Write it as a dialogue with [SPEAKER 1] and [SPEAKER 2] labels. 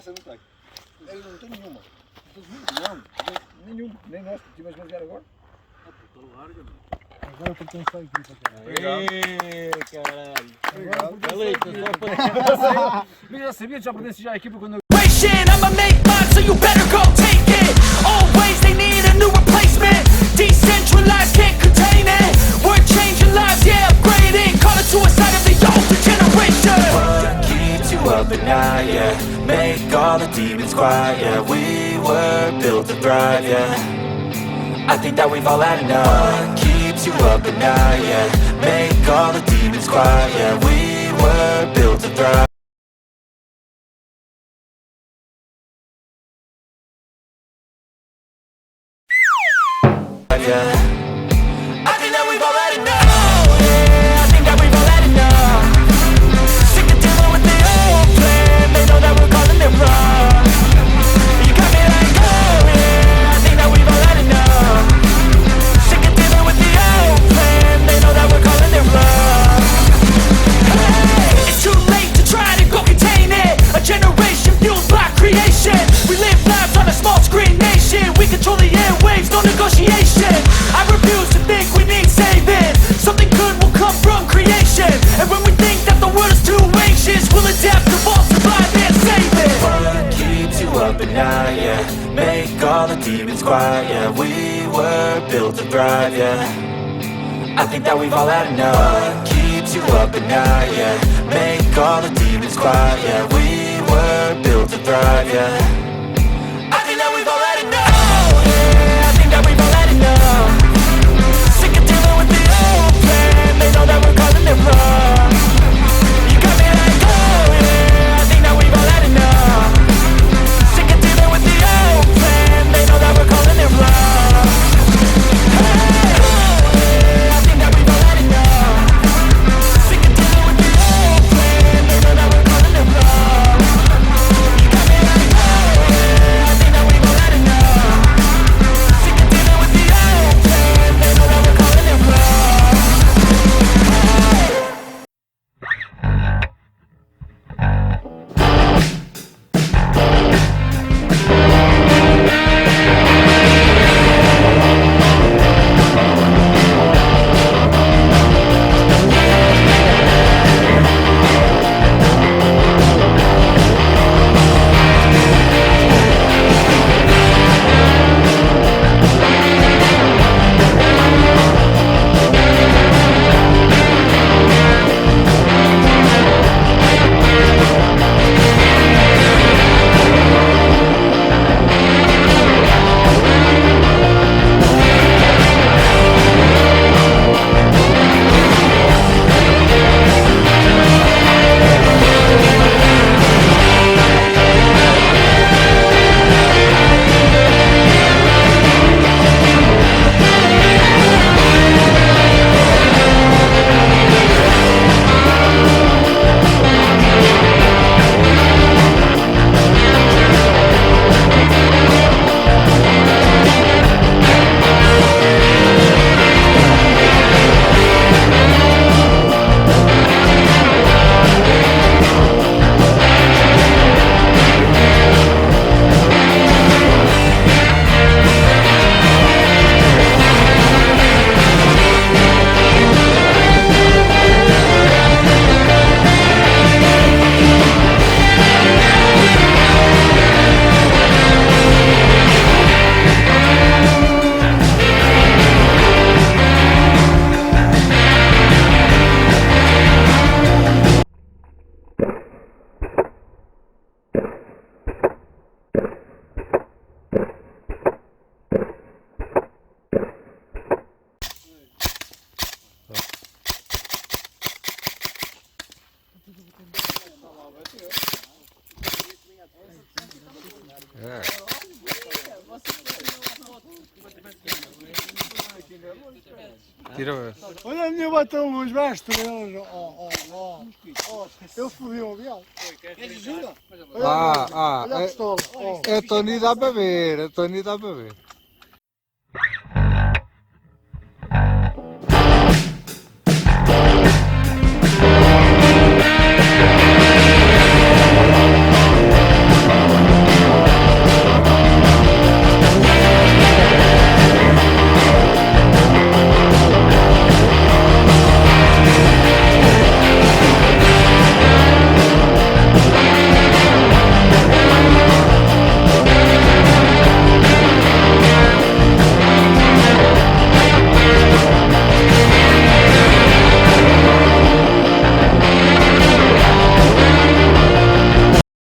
[SPEAKER 1] essa não tenho. Eu não tenho nenhuma. Não, nenhum. Nem nós, que tivemos a jogar agora.
[SPEAKER 2] Agora porque tem só equipa.
[SPEAKER 1] Caralho.
[SPEAKER 2] Obrigado.
[SPEAKER 1] Eu já sabia, já pertence já a equipa quando eu...
[SPEAKER 3] I'ma make mine, so you better go take it. Always they need a new replacement. Decentralized, can't contain it. We're changing lives, yeah, upgrading. Call it suicide of the older generation.
[SPEAKER 4] What keeps you up at night, yeah? Make all the demons quiet, yeah. We were built to thrive, yeah. I think that we've all had enough. What keeps you up at night, yeah? Make all the demons quiet, yeah. We were built to thrive. Yeah. I think that we've all had enough. Yeah, I think that we've all had enough. Sick of dealing with the old plan. They know that we're calling it wrong. You got me like, oh yeah, I think that we've all had enough. Sick of dealing with the old plan. They know that we're calling it wrong. Hey,
[SPEAKER 3] It's too late to try to go contain it. A generation fueled by creation. We live lives on a small screen nation. We control the airwaves, no negotiation. I refuse to think we need saving. Something good will come from creation. And when we think that the world is too anxious, we'll adapt, evolve, survive and save it.
[SPEAKER 4] what keeps you up at night, yeah? Make all the demons quiet, yeah. We were built to thrive, yeah. I think that we've all had enough. What keeps you up at night, yeah? Make all the demons quiet, yeah. We were built to thrive, yeah. I think that we've all had enough. Yeah, I think that we've all had enough. Sick of dealing with the old plan. They know that we're calling it wrong. You got me like, oh yeah, I think that we've all had enough. Sick of dealing with the old plan. They know that we're calling it wrong. Hey, oh yeah, I think that we've all had enough. Sick of dealing with the old plan. They know that we're calling it wrong. You got me like, oh yeah, I think that we've all had enough. Sick of dealing with the old plan. They know that we're calling it wrong.
[SPEAKER 5] Tira.
[SPEAKER 2] Olha a minha batom luz, vai às estrelas. Ele fodeu o avião.
[SPEAKER 1] Queres ajuda?
[SPEAKER 2] Olha a pistola.
[SPEAKER 5] A Tony dá para ver, a Tony dá para ver.